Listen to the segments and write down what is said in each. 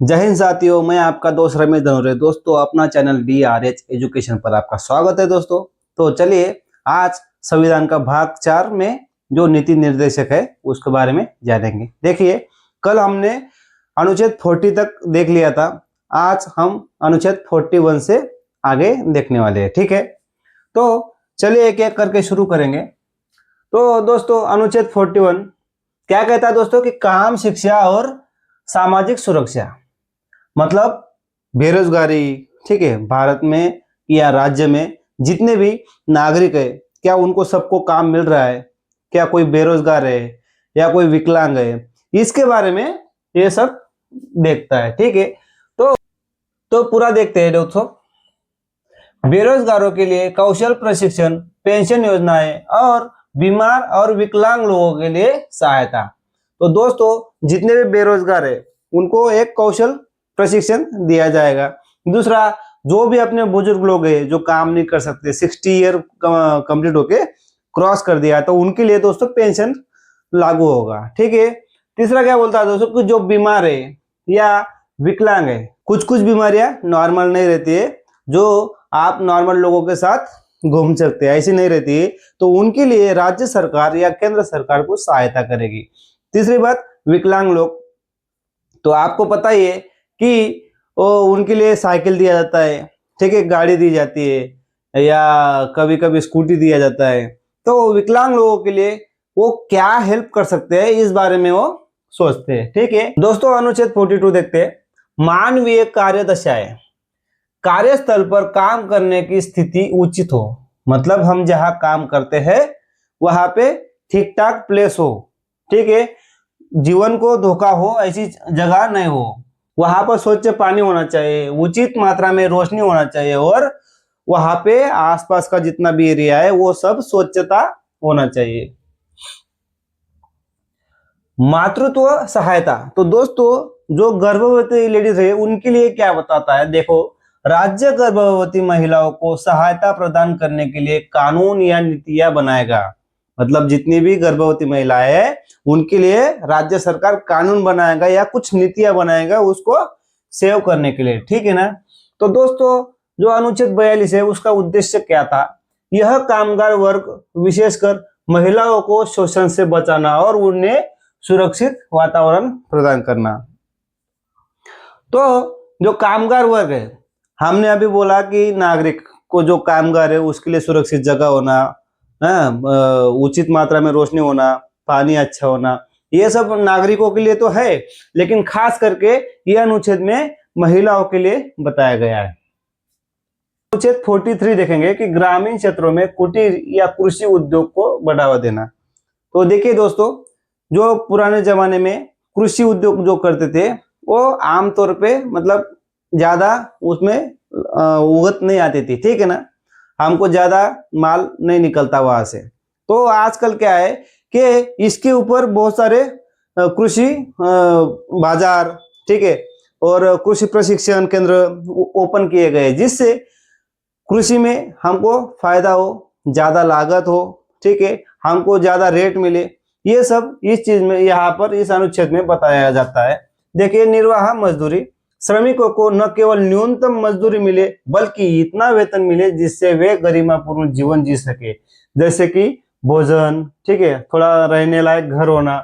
जय हिंद साथियों, मैं आपका दोस्त रमेश धनोरे। दोस्तों, अपना चैनल DRH एजुकेशन पर आपका स्वागत है। दोस्तों, तो चलिए आज संविधान का भाग 4 में जो नीति निर्देशक है उसके बारे में जानेंगे। देखिए, कल हमने अनुच्छेद 40 तक देख लिया था। आज हम अनुच्छेद 41 से आगे देखने वाले हैं। ठीक है, तो चलिए एक एक करके शुरू करेंगे। तो दोस्तों, अनुच्छेद 41 क्या कहता है दोस्तों कि काम, शिक्षा और सामाजिक सुरक्षा, मतलब बेरोजगारी, ठीक है, भारत में या राज्य में जितने भी नागरिक है, क्या उनको सबको काम मिल रहा है, क्या कोई बेरोजगार है या कोई विकलांग है, इसके बारे में ये सब देखता है। ठीक है, तो पूरा देखते हैं दोस्तों। बेरोजगारों के लिए कौशल प्रशिक्षण, पेंशन योजनाएं और बीमार और विकलांग लोगों के लिए सहायता। तो दोस्तों, जितने भी बेरोजगार है उनको एक कौशल प्रशिक्षण दिया जाएगा। दूसरा, जो भी अपने बुजुर्ग लोग हैं जो काम नहीं कर सकते, 60 ईयर कंप्लीट होके क्रॉस कर दिया, तो उनके लिए दोस्तों पेंशन लागू होगा। ठीक है, तीसरा क्या बोलता है दोस्तों कि जो बीमार है या विकलांग है, कुछ कुछ बीमारियां नॉर्मल नहीं रहती है, जो आप नॉर्मल लोगों के साथ घूम सकते हैं, ऐसी नहीं रहती है, तो उनके लिए राज्य सरकार या केंद्र सरकार को सहायता करेगी। तीसरी बात, विकलांग लोग, तो आपको पता ही है कि उनके लिए साइकिल दिया जाता है, ठीक है, गाड़ी दी जाती है या कभी कभी स्कूटी दिया जाता है। तो विकलांग लोगों के लिए वो क्या हेल्प कर सकते हैं, इस बारे में वो सोचते हैं। ठीक है दोस्तों, अनुच्छेद 42 देखते हैं। मानवीय कार्यदशाएं, कार्यस्थल पर काम करने की स्थिति उचित हो, मतलब हम जहां काम करते हैं वहां पे ठीक ठाक प्लेस हो, ठीक है, जीवन को धोखा हो ऐसी जगह नहीं हो, वहां पर स्वच्छ पानी होना चाहिए, उचित मात्रा में रोशनी होना चाहिए और वहां पे आसपास का जितना भी एरिया है वो सब स्वच्छता होना चाहिए। मातृत्व सहायता, तो दोस्तों जो गर्भवती लेडीज है उनके लिए क्या बताता है, देखो, राज्य गर्भवती महिलाओं को सहायता प्रदान करने के लिए कानून या नीतियां बनाएगा। मतलब जितनी भी गर्भवती महिलाएं हैं उनके लिए राज्य सरकार कानून बनाएगा या कुछ नीतियां बनाएगा उसको सेव करने के लिए। ठीक है ना। तो दोस्तों, जो अनुच्छेद 42 है उसका उद्देश्य क्या था, यह कामगार वर्ग विशेषकर महिलाओं को शोषण से बचाना और उन्हें सुरक्षित वातावरण प्रदान करना। तो जो कामगार वर्ग है, हमने अभी बोला कि नागरिक को, जो कामगार है उसके लिए सुरक्षित जगह होना, उचित मात्रा में रोशनी होना, पानी अच्छा होना, ये सब नागरिकों के लिए तो है, लेकिन खास करके यह अनुच्छेद में महिलाओं के लिए बताया गया है। अनुच्छेद 43 देखेंगे कि ग्रामीण क्षेत्रों में कुटीर या कृषि उद्योग को बढ़ावा देना। तो देखिए दोस्तों, जो पुराने जमाने में कृषि उद्योग जो करते थे वो आमतौर पे मतलब ज्यादा उसमें उगत नहीं आती थी, ठीक है ना, हमको ज्यादा माल नहीं निकलता वहां से। तो आजकल क्या है कि इसके ऊपर बहुत सारे कृषि बाजार, ठीक है, और कृषि प्रशिक्षण केंद्र ओपन किए गए, जिससे कृषि में हमको फायदा हो, ज्यादा लागत हो, ठीक है, हमको ज्यादा रेट मिले, ये सब इस चीज में यहाँ पर इस अनुच्छेद में बताया जाता है। देखिए, निर्वाह मजदूरी, श्रमिकों को न केवल न्यूनतम मजदूरी मिले बल्कि इतना वेतन मिले जिससे वे गरिमापूर्ण जीवन जी सके, जैसे कि भोजन, ठीक है, थोड़ा रहने लायक घर होना,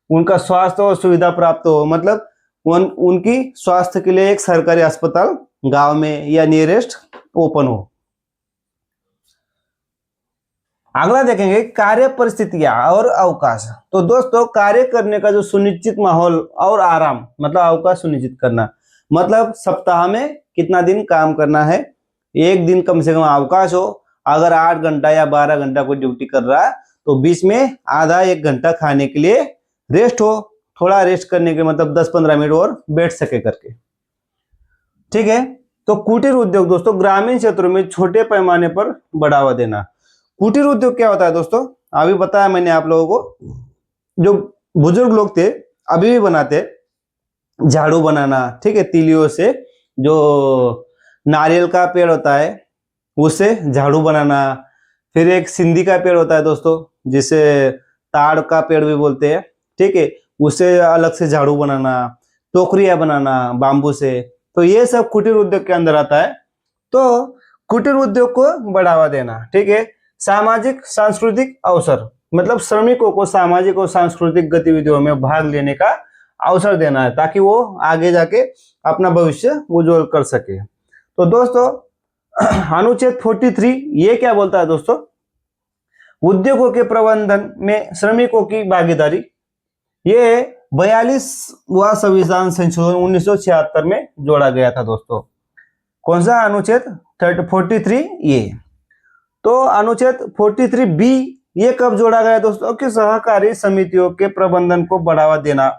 उनका स्वास्थ्य और सुविधा प्राप्त हो, मतलब उनकी स्वास्थ्य के लिए एक सरकारी अस्पताल गांव में या नियरेस्ट ओपन हो। अगला देखेंगे कार्य परिस्थितियां और अवकाश। तो दोस्तों, कार्य करने का जो सुनिश्चित माहौल और आराम, मतलब अवकाश सुनिश्चित करना, मतलब सप्ताह में कितना दिन काम करना है, एक दिन कम से कम अवकाश हो। अगर 8 घंटा या 12 घंटा कोई ड्यूटी कर रहा है तो बीच में आधा 1 घंटा खाने के लिए रेस्ट हो, थोड़ा रेस्ट करने के मतलब 10-15 मिनट और बैठ सके करके। ठीक है, तो कुटीर उद्योग दोस्तों, ग्रामीण क्षेत्रों में छोटे पैमाने पर बढ़ावा देना। कुटीर उद्योग क्या होता है दोस्तों, अभी बताया मैंने आप लोगों को, जो बुजुर्ग लोग थे अभी भी बनाते, झाड़ू बनाना, ठीक है, तीलियों से, जो नारियल का पेड़ होता है उससे झाड़ू बनाना, फिर एक सिंधी का पेड़ होता है दोस्तों जिसे ताड़ का पेड़ भी बोलते हैं, ठीक है, उससे अलग से झाड़ू बनाना, टोकरियां बनाना बांबू से, तो ये सब कुटीर उद्योग के अंदर आता है। तो कुटीर उद्योग को बढ़ावा देना, ठीक है। सामाजिक सांस्कृतिक अवसर, मतलब श्रमिकों को सामाजिक और सांस्कृतिक गतिविधियों में भाग लेने का अवसर देना है, ताकि वो आगे जाके अपना भविष्य उज्जवल कर सके। तो दोस्तों अनुच्छेद 43 ये क्या बोलता है दोस्तों, उद्योगों के प्रबंधन में श्रमिकों की भागीदारी। ये 42वां संविधान संशोधन 1976 में जोड़ा गया था दोस्तों। कौन सा अनुच्छेद 43 ये। तो अनुच्छेद 43 बी ये कब जोड़ा गया दोस्तों, कि सहकारी समितियों के प्रबंधन को बढ़ावा देना,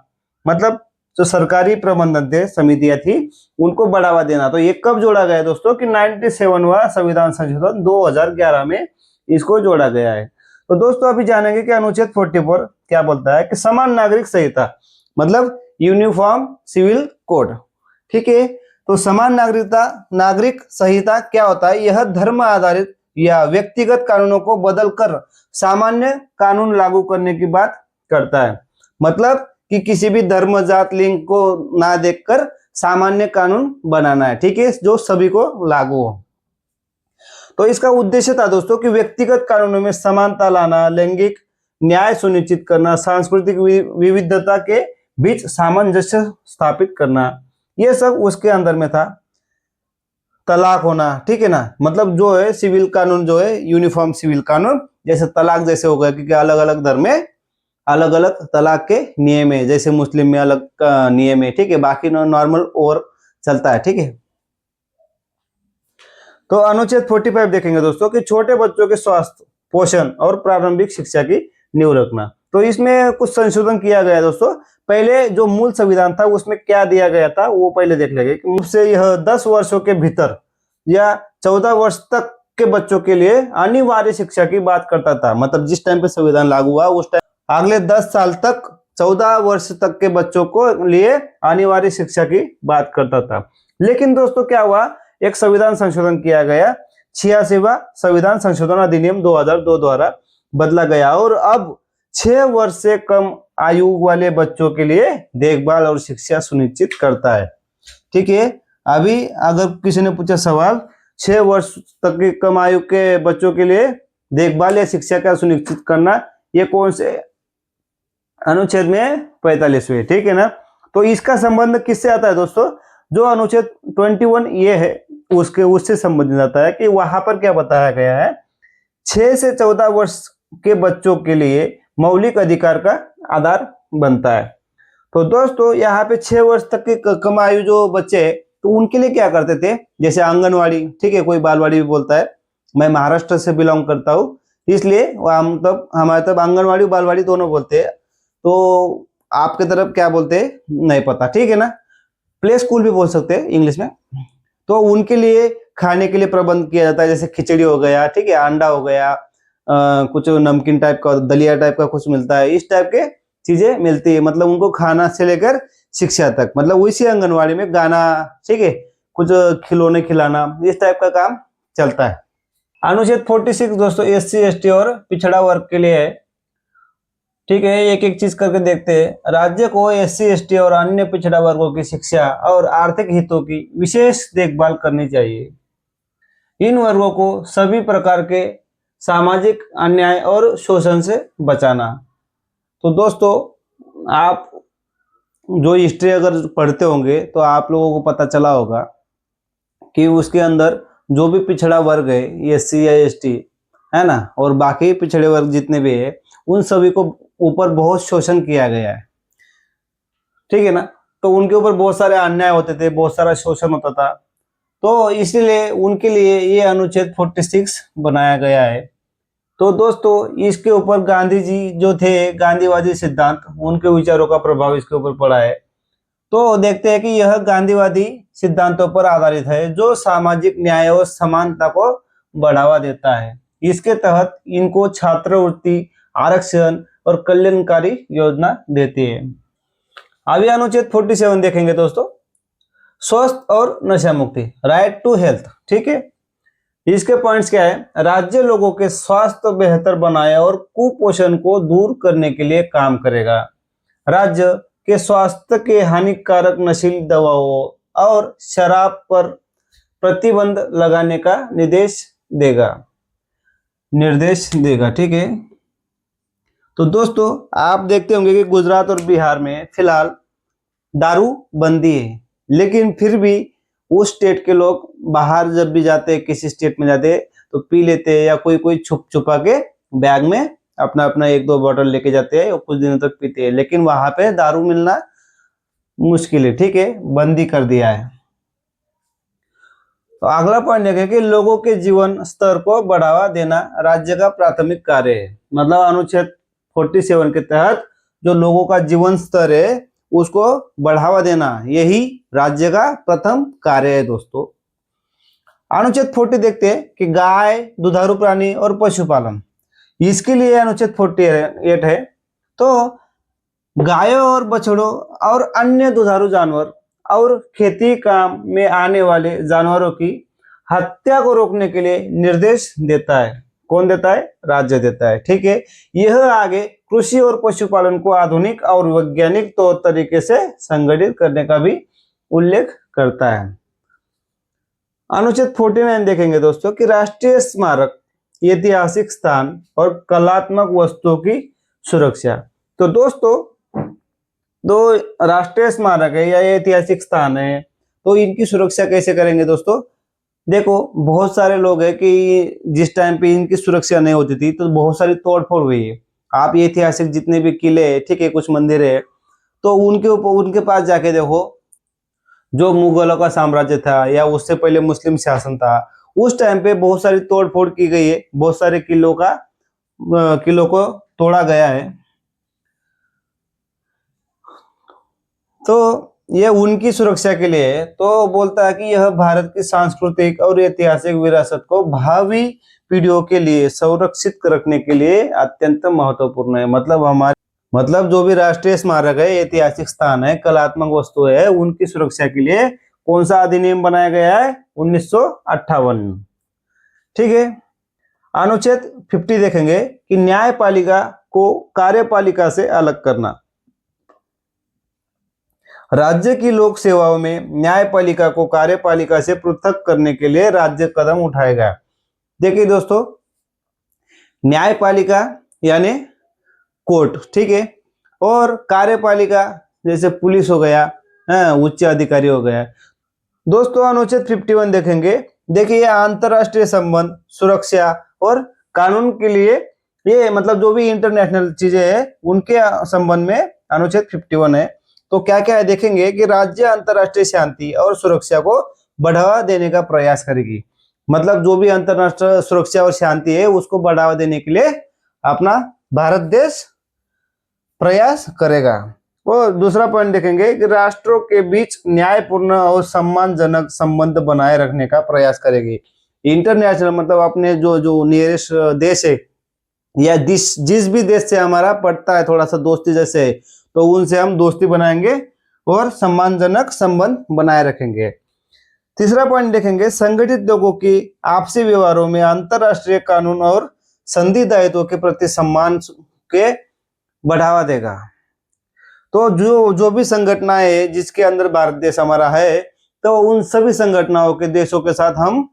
मतलब जो सरकारी प्रबंधन थे, समितियां थी, उनको बढ़ावा देना। तो ये कब जोड़ा गया दोस्तों, कि 97वां संविधान संशोधन 2011 में इसको जोड़ा गया है। तो दोस्तों अभी जानेंगे कि अनुच्छेद 44 क्या बोलता है, कि समान नागरिक संहिता, मतलब यूनिफॉर्म सिविल कोड, ठीक है। तो समान नागरिक संहिता क्या होता है, यह धर्म आधारित या व्यक्तिगत कानूनों को बदलकर सामान्य कानून लागू करने की बात करता है। मतलब कि किसी भी धर्म जात लिंग को ना देखकर सामान्य कानून बनाना है, ठीक है, जो सभी को लागू हो। तो इसका उद्देश्य था दोस्तों कि व्यक्तिगत कानूनों में समानता लाना, लैंगिक न्याय सुनिश्चित करना, सांस्कृतिक विविधता के बीच सामंजस्य स्थापित करना, ये सब उसके अंदर में था। तलाक होना, ठीक है ना, मतलब जो है सिविल कानून जो है यूनिफॉर्म सिविल कानून, जैसे तलाक जैसे हो गया, क्योंकि अलग अलग धर्म में अलग अलग तलाक के नियम है, जैसे मुस्लिम में अलग नियम है, ठीक है, बाकी नॉर्मल और चलता है, ठीक है। तो अनुच्छेद 45 देखेंगे दोस्तों कि छोटे बच्चों के स्वास्थ्य, पोषण और प्रारंभिक शिक्षा की नींव रखना। तो इसमें कुछ संशोधन किया गया दोस्तों। पहले जो मूल संविधान था उसमें क्या दिया गया था वो पहले देख लेंगे। मुझसे यह 10 वर्षों के भीतर या 14 वर्ष तक के बच्चों के लिए अनिवार्य शिक्षा की बात करता था। मतलब जिस टाइम पे संविधान लागू हुआ उस टाइम अगले 10 साल तक 14 वर्ष तक के बच्चों को लिए अनिवार्य शिक्षा की बात करता था। लेकिन दोस्तों क्या हुआ, एक संविधान संशोधन किया गया, 86वां संविधान संशोधन अधिनियम 2002 द्वारा बदला गया और अब 6 वर्ष से कम आयु वाले बच्चों के लिए देखभाल और शिक्षा सुनिश्चित करता है, ठीक है। अभी अगर किसी ने पूछा सवाल 6 वर्ष तक की कम आयु के बच्चों के लिए देखभाल या शिक्षा का सुनिश्चित करना, ये कौन से अनुच्छेद में 45वें, ठीक है ना। तो इसका संबंध किससे आता है दोस्तों, जो अनुच्छेद 21 ये है उससे संबंधित आता है कि वहां पर क्या बताया गया है, 6 से 14 वर्ष के बच्चों के लिए मौलिक अधिकार का आधार बनता है। तो दोस्तों यहाँ पे 6 वर्ष तक के कम आयु जो बच्चे हैं तो उनके लिए क्या करते थे, जैसे आंगनवाड़ी, ठीक है, कोई बालवाड़ी भी बोलता है, मैं महाराष्ट्र से बिलोंग करता हूँ इसलिए हम तब हमारे तब आंगनवाड़ी बालवाड़ी दोनों बोलते हैं। तो आपके तरफ क्या बोलते हैं नहीं पता, ठीक है ना, प्ले स्कूल भी बोल सकते हैं इंग्लिश में। तो उनके लिए खाने के लिए प्रबंध किया जाता है, जैसे खिचड़ी हो गया, ठीक है, अंडा हो गया, कुछ नमकीन टाइप का, दलिया टाइप का कुछ मिलता है, इस टाइप के चीजें मिलती है। मतलब उनको खाना से लेकर शिक्षा तक, मतलब उसी आंगनवाड़ी में गाना, ठीक है, कुछ खिलौने खिलाना, इस टाइप का काम चलता है। अनुच्छेद 46 दोस्तों SC ST और पिछड़ा वर्ग के लिए है, ठीक है। एक एक चीज करके देखते हैं। राज्य को SC ST और अन्य पिछड़ा वर्गों की शिक्षा और आर्थिक हितों की विशेष देखभाल करनी चाहिए। इन वर्गों को सभी प्रकार के सामाजिक अन्याय और शोषण से बचाना। तो दोस्तों आप जो हिस्ट्री अगर पढ़ते होंगे तो आप लोगों को पता चला होगा कि उसके अंदर जो भी पिछड़ा वर्ग है, SC या ST है ना, और बाकी पिछड़े वर्ग जितने भी है उन सभी को ऊपर बहुत शोषण किया गया है, ठीक है ना। तो उनके ऊपर बहुत सारे अन्याय होते थे, बहुत सारा शोषण होता था, तो इसलिए उनके लिए ये अनुच्छेद 46 बनाया गया है। तो दोस्तों इसके ऊपर गांधी जी जो थे, गांधीवादी सिद्धांत, उनके विचारों का प्रभाव इसके ऊपर पड़ा है। तो देखते हैं कि यह गांधीवादी सिद्धांतों पर आधारित है जो सामाजिक न्याय और समानता को बढ़ावा देता है। इसके तहत इनको छात्रवृत्ति, आरक्षण और कल्याणकारी योजना देती है। अभी अनुच्छेद 47 देखेंगे दोस्तों, स्वस्थ और नशा मुक्ति, राइट टू हेल्थ, ठीक है। इसके पॉइंट्स क्या है, राज्य लोगों के स्वास्थ्य बेहतर बनाए और कुपोषण को दूर करने के लिए काम करेगा। राज्य के स्वास्थ्य के हानिकारक नशीली दवाओं और शराब पर प्रतिबंध लगाने का निर्देश देगा। ठीक है, तो दोस्तों आप देखते होंगे कि गुजरात और बिहार में फिलहाल दारू बंदी है, लेकिन फिर भी उस स्टेट के लोग बाहर जब भी जाते हैं, किसी स्टेट में जाते हैं तो पी लेते हैं, या कोई छुप छुपा के बैग में अपना अपना 1-2 बॉटल लेके जाते हैं और कुछ दिनों तक पीते हैं, लेकिन वहां पे दारू मिलना मुश्किल है। ठीक है, बंदी कर दिया है। तो अगला पॉइंट देखें कि लोगों के जीवन स्तर को बढ़ावा देना राज्य का प्राथमिक कार्य है। मतलब अनुच्छेद 47 के तहत जो लोगों का जीवन स्तर है उसको बढ़ावा देना यही राज्य का प्रथम कार्य है। दोस्तों अनुच्छेद 40 देखते हैं कि गाय, दुधारू प्राणी और पशुपालन, इसके लिए अनुच्छेद 48 है। तो गायों और बछड़ों और अन्य दुधारू जानवर और खेती काम में आने वाले जानवरों की हत्या को रोकने के लिए निर्देश देता है। कौन देता है? राज्य देता है। ठीक है, यह आगे कृषि और पशुपालन को आधुनिक और वैज्ञानिक तौर तरीके से संगठित करने का भी उल्लेख करता है। अनुच्छेद 49 देखेंगे दोस्तों कि राष्ट्रीय स्मारक, ऐतिहासिक स्थान और कलात्मक वस्तुओं की सुरक्षा। तो दोस्तों दो राष्ट्रीय स्मारक है या ऐतिहासिक स्थान है, तो इनकी सुरक्षा कैसे करेंगे दोस्तों? देखो बहुत सारे लोग हैं कि जिस टाइम पे इनकी सुरक्षा नहीं होती थी तो बहुत सारी तोड़फोड़ हुई है। आप ऐतिहासिक जितने भी किले हैं, ठीक है, कुछ मंदिर है, तो उनके पास जाके देखो, जो मुगलों का साम्राज्य था या उससे पहले मुस्लिम शासन था, उस टाइम पे बहुत सारी तोड़फोड़ की गई है, बहुत सारे किलों को तोड़ा गया है। तो यह उनकी सुरक्षा के लिए है। तो बोलता है कि यह भारत की सांस्कृतिक और ऐतिहासिक विरासत को भावी पीढ़ियों के लिए संरक्षित रखने के लिए अत्यंत महत्वपूर्ण है। मतलब जो भी राष्ट्रीय स्मारक है, ऐतिहासिक स्थान है, कलात्मक वस्तु है, उनकी सुरक्षा के लिए कौन सा अधिनियम बनाया गया है? 1958। ठीक है, अनुच्छेद 50 देखेंगे कि न्यायपालिका को कार्यपालिका से अलग करना। राज्य की लोक सेवाओं में न्यायपालिका को कार्यपालिका से पृथक करने के लिए राज्य कदम उठाएगा। देखिए दोस्तों, न्यायपालिका यानी कोर्ट, ठीक है, और कार्यपालिका जैसे पुलिस हो गया, उच्च अधिकारी हो गया। दोस्तों अनुच्छेद 51 देखेंगे। देखिए अंतरराष्ट्रीय संबंध, सुरक्षा और कानून के लिए, ये मतलब जो भी इंटरनेशनल चीजें हैं उनके संबंध में अनुच्छेद 51 है। तो क्या क्या है देखेंगे कि राज्य अंतरराष्ट्रीय शांति और सुरक्षा को बढ़ावा देने का प्रयास करेगी। मतलब जो भी अंतरराष्ट्रीय सुरक्षा और शांति है उसको बढ़ावा देने के लिए अपना भारत देश प्रयास करेगा। और दूसरा पॉइंट देखेंगे कि राष्ट्रों के बीच न्यायपूर्ण और सम्मानजनक संबंध बनाए रखने का प्रयास करेगी। इंटरनेशनल मतलब अपने जो नियरेस्ट देश है या जिस भी देश से हमारा पड़ता है थोड़ा सा दोस्ती जैसे, तो उनसे हम दोस्ती बनाएंगे और सम्मानजनक संबंध बनाए रखेंगे। तीसरा पॉइंट देखेंगे, संगठित लोगों की आपसी व्यवहारों में अंतरराष्ट्रीय कानून और संधि दायित्वों के प्रति सम्मान के बढ़ावा देगा। तो जो भी संगठनाएं है जिसके अंदर भारत देश हमारा है, तो उन सभी संगठनाओं के देशों के साथ हम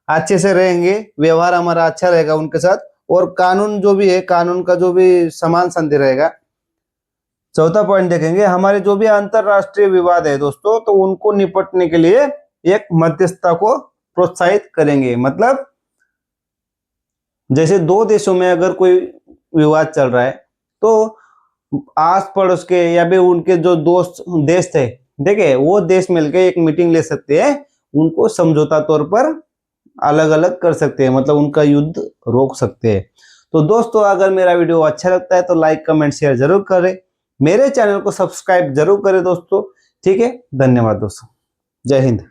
अच्छे से रहेंगे, व्यवहार हमारा अच्छा रहेगा उनके साथ, और कानून जो भी है, कानून का जो भी समान संधि रहेगा। चौथा पॉइंट देखेंगे, हमारे जो भी अंतरराष्ट्रीय विवाद है दोस्तों, तो उनको निपटने के लिए एक मध्यस्थता को प्रोत्साहित करेंगे। मतलब जैसे दो देशों में अगर कोई विवाद चल रहा है तो आस पड़ोस के या भी उनके जो दोस्त देश थे, देखे वो देश मिलकर एक मीटिंग ले सकते हैं, उनको समझौता तौर पर अलग अलग कर सकते हैं, मतलब उनका युद्ध रोक सकते हैं। तो दोस्तों अगर मेरा वीडियो अच्छा लगता है तो लाइक कमेंट शेयर जरूर करें, मेरे चैनल को सब्सक्राइब जरूर करें दोस्तों। ठीक है, धन्यवाद दोस्तों, जय हिंद।